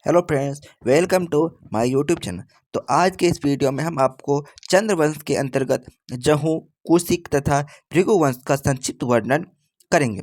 Hello friends, welcome to my YouTube channel. तो आज के इस वीडियो में हम आपको चंद्रवंश के अंतर्गत जहू, कुशिक तथा भृगुवंश का संक्षिप्त वर्णन करेंगे।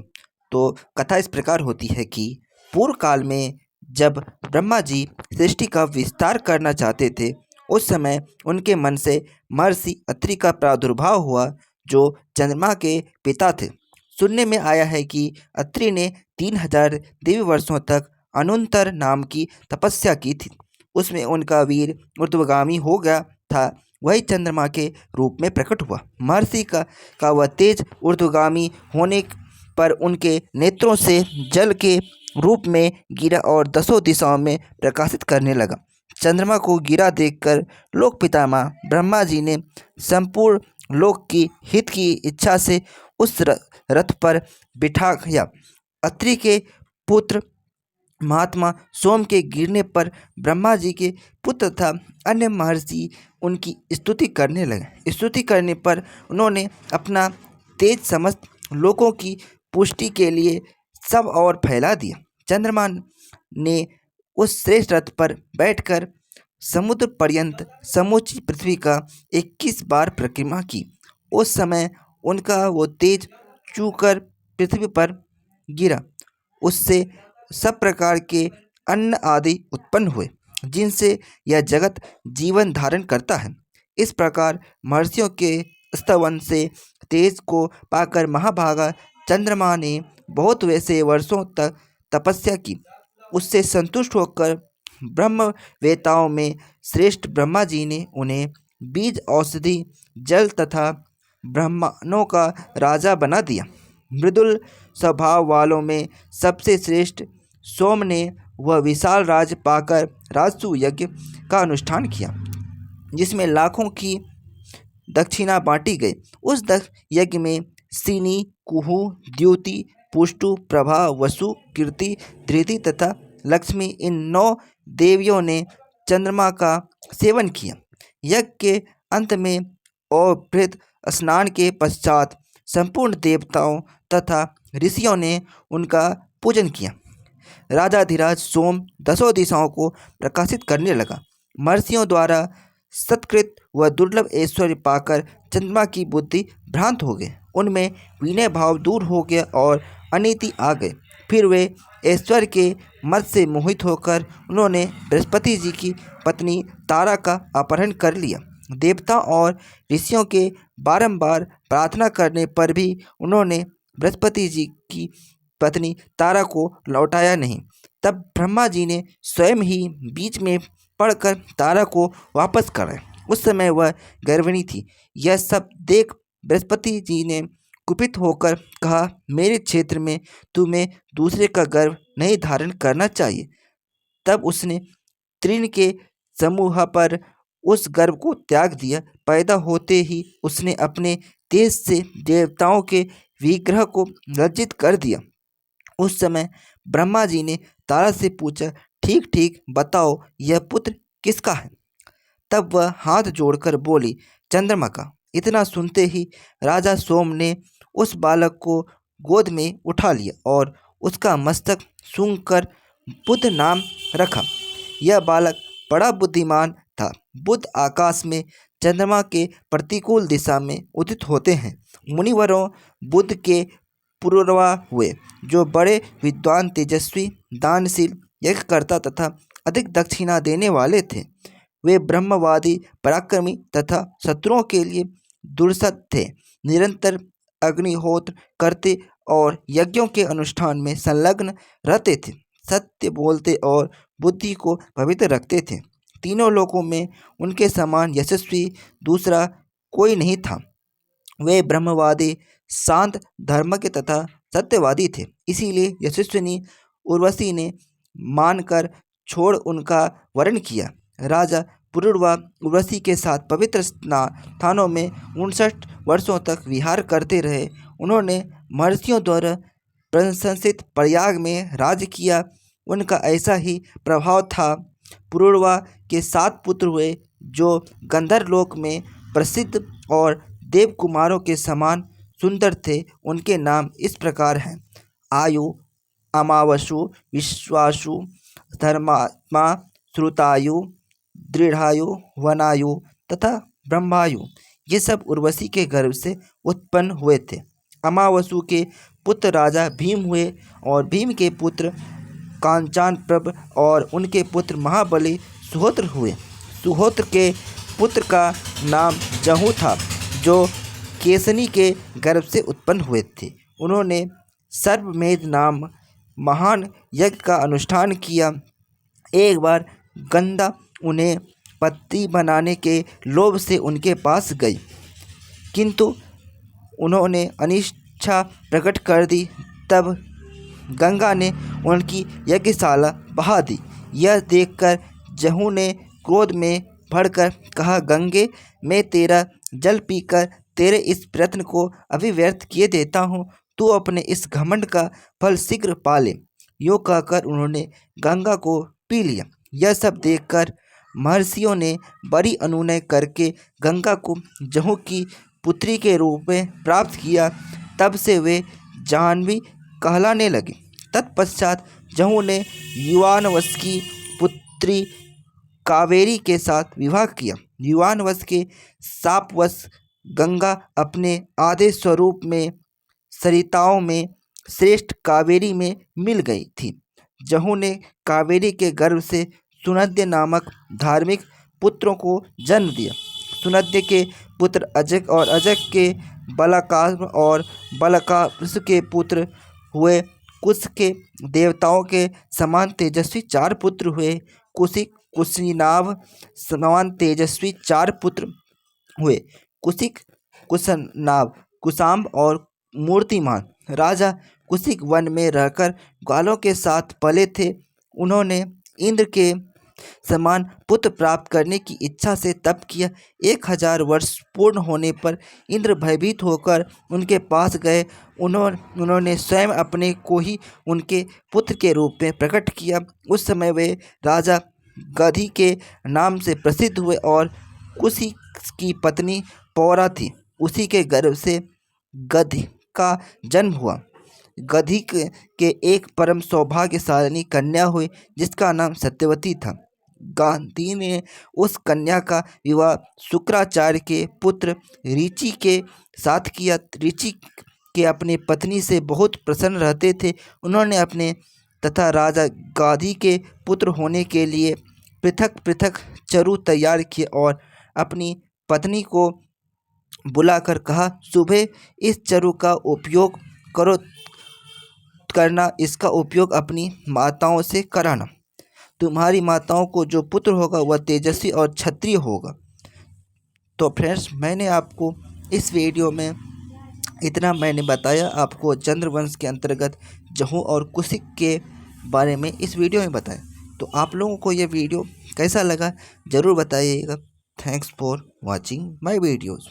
तो कथा इस प्रकार होती है कि पूर्व काल में जब ब्रह्मा जी सृष्टि का विस्तार करना चाहते थे, उस समय उनके मन से महर्षि अत्रि का प्रादुर्भाव हुआ, जो चंद्रमा के पिता थे। सुनने में आया है कि अत्रि ने 3000 दिव्य वर्षों तक अनुत्तर नाम की तपस्या की थी। उसमें उनका वीर ऊर्ध्वगामी हो गया था, वही चंद्रमा के रूप में प्रकट हुआ। महर्षि का वह तेज ऊर्ध्वगामी होने पर उनके नेत्रों से जल के रूप में गिरा और दसों दिशाओं में प्रकाशित करने लगा। चंद्रमा को गिरा देखकर लोक पितामह ब्रह्मा जी ने संपूर्ण लोक की हित की इच्छा से उस रथ पर बिठाया। अत्रि के पुत्र महात्मा सोम के गिरने पर ब्रह्मा जी के पुत्र तथा अन्य महर्षि उनकी स्तुति करने लगे। स्तुति करने पर उन्होंने अपना तेज समस्त लोगों की पुष्टि के लिए सब और फैला दिया। चंद्रमा ने उस श्रेष्ठ रथ पर बैठकर समुद्र पर्यंत समूची पृथ्वी का 21 बार परिक्रमा की। उस समय उनका वो तेज चूकर पृथ्वी पर गिरा। उससे सब प्रकार के अन्न आदि उत्पन्न हुए, जिनसे यह जगत जीवन धारण करता है। इस प्रकार महर्षियों के स्तवन से तेज को पाकर महाभागा चंद्रमा ने बहुत वैसे वर्षों तक तपस्या की। उससे संतुष्ट होकर ब्रह्मवेताओं में श्रेष्ठ ब्रह्मा जी ने उन्हें बीज, औषधि, जल तथा ब्राह्मणों का राजा बना दिया। मृदुल स्वभाव वालों में सबसे श्रेष्ठ सोम ने वह विशाल राज पाकर राजसु यज्ञ का अनुष्ठान किया, जिसमें लाखों की दक्षिणा बांटी गई। उस यज्ञ में सिनी, कुहू, द्युति, पुष्टु, प्रभा, वसु, कीर्ति, धृति तथा लक्ष्मी, इन 9 देवियों ने चंद्रमा का सेवन किया। यज्ञ के अंत में औभृत स्नान के पश्चात संपूर्ण देवताओं तथा ऋषियों ने उनका पूजन किया। राजाधिराज सोम दसों दिशाओं को प्रकाशित करने लगा। महर्षियों द्वारा सत्कृत व दुर्लभ ऐश्वर्य पाकर चंद्रमा की बुद्धि भ्रांत हो गई। उनमें विनय भाव दूर हो गया और अनीति आ गए। फिर वे ऐश्वर्य के मद से मोहित होकर उन्होंने बृहस्पति जी की पत्नी तारा का अपहरण कर लिया। देवताओं और ऋषियों के बारंबार प्रार्थना करने पर भी उन्होंने बृहस्पति जी की पत्नी तारा को लौटाया नहीं। तब ब्रह्मा जी ने स्वयं ही बीच में पड़कर तारा को वापस कराया। उस समय वह गर्भिणी थी। यह सब देख बृहस्पति जी ने कुपित होकर कहा, मेरे क्षेत्र में तुम्हें दूसरे का गर्भ नहीं धारण करना चाहिए। तब उसने तृण के समूह पर उस गर्भ को त्याग दिया। पैदा होते ही उसने अपने तेज से देवताओं के विग्रह को लज्जित कर दिया। उस समय ब्रह्मा जी ने तारा से पूछा, ठीक ठीक बताओ, यह पुत्र किसका है? तब वह हाथ जोड़कर बोली, चंद्रमा का। इतना सुनते ही राजा सोम ने उस बालक को गोद में उठा लिया और उसका मस्तक सूंघकर बुध नाम रखा। यह बालक बड़ा बुद्धिमान था। बुध आकाश में चंद्रमा के प्रतिकूल दिशा में उदित होते हैं। मुनिवरों बुध के पूर्वा हुए, जो बड़े विद्वान, तेजस्वी, दानशील, यज्ञकर्ता तथा अधिक दक्षिणा देने वाले थे। वे ब्रह्मवादी, पराक्रमी तथा शत्रुओं के लिए दुर्सत थे। निरंतर अग्निहोत्र करते और यज्ञों के अनुष्ठान में संलग्न रहते थे। सत्य बोलते और बुद्धि को पवित्र रखते थे। तीनों लोकों में उनके समान यशस्वी दूसरा कोई नहीं था। वे ब्रह्मवादी, शांत, धर्मज्ञ तथा सत्यवादी थे। इसीलिए यशस्विनी उर्वशी ने मानकर छोड़ उनका वर्ण किया। राजा पुरुरवा उर्वशी के साथ पवित्र स्थानों में 59 वर्षों तक विहार करते रहे। उन्होंने महर्षियों द्वारा प्रशंसित प्रयाग में राज्य किया। उनका ऐसा ही प्रभाव था। पुरुरवा के 7 पुत्र हुए, जो गंधर्वलोक में प्रसिद्ध और देव कुमारों के समान सुंदर थे। उनके नाम इस प्रकार हैं, आयु, अमावसु, विश्वासु, धर्मात्मा, श्रुतायु, दृढ़ायु, वनायु तथा ब्रह्मायु, ये सब उर्वशी के गर्भ से उत्पन्न हुए थे। अमावसु के पुत्र राजा भीम हुए और भीम के पुत्र कांचनप्रभ और उनके पुत्र महाबली सुहोत्र हुए। सुहोत्र के पुत्र का नाम जहू था, जो केसनी के गर्भ से उत्पन्न हुए थे। उन्होंने सर्वमेध नाम महान यज्ञ का अनुष्ठान किया। एक बार गंगा उन्हें पति बनाने के लोभ से उनके पास गई, किंतु उन्होंने अनिच्छा प्रकट कर दी। तब गंगा ने उनकी यज्ञशाला बहा दी। यह देखकर जहू ने क्रोध में भड़कर कहा, गंगे, मैं तेरा जल पीकर तेरे इस प्रयत्न को अभी व्यर्थ किए देता हूँ। तू अपने इस घमंड का फल शीघ्र पा ले। यूँ कहकर उन्होंने गंगा को पी लिया। यह सब देखकर महर्षियों ने बड़ी अनुनय करके गंगा को जहू की पुत्री के रूप में प्राप्त किया। तब से वे जाह्नवी कहलाने लगे। तत्पश्चात जहू ने युवानवश की पुत्री कावेरी के साथ विवाह किया। युवानवश के शापवश गंगा अपने आधे स्वरूप में सरिताओं में श्रेष्ठ कावेरी में मिल गई थी। जहू ने कावेरी के गर्भ से सुनद्य नामक धार्मिक पुत्रों को जन्म दिया। सुनद्य के पुत्र अजक और अजक के बलाकास्म और बलाकास के पुत्र हुए। कुश के देवताओं के समान तेजस्वी 4 पुत्र हुए। कुशिक, कुशीनाभ समान तेजस्वी 4 पुत्र हुए। कुशिक, कुशनाभ, कुशाम्ब और मूर्तिमान। राजा कुशिक वन में रहकर ग्वालों के साथ पले थे। उन्होंने इंद्र के समान पुत्र प्राप्त करने की इच्छा से तप किया। 1000 वर्ष पूर्ण होने पर इंद्र भयभीत होकर उनके पास गए। उन्होंने स्वयं अपने को ही उनके पुत्र के रूप में प्रकट किया। उस समय वे राजा गधी के नाम से प्रसिद्ध हुए और कुशी की पत्नी पौरा थी। उसी के गर्भ से गधी का जन्म हुआ। गधी के एक परम सौभाग्यशालिनी कन्या हुई, जिसका नाम सत्यवती था। गांधी ने उस कन्या का विवाह शुक्राचार्य के पुत्र ऋचि के साथ किया। ऋचि के अपने पत्नी से बहुत प्रसन्न रहते थे। उन्होंने अपने तथा राजा गाधी के पुत्र होने के लिए पृथक पृथक चरु तैयार किए और अपनी पत्नी को बुलाकर कहा, सुबह इस चरु का उपयोग करना, इसका उपयोग अपनी माताओं से कराना। तुम्हारी माताओं को जो पुत्र होगा वह तेजस्वी और क्षत्रिय होगा। तो फ्रेंड्स, मैंने आपको इस वीडियो में इतना मैंने बताया, आपको चंद्रवंश के अंतर्गत जहू और कुशिक के बारे में इस वीडियो में बताया। तो आप लोगों को यह वीडियो कैसा लगा ज़रूर बताइएगा। Thanks for watching my videos.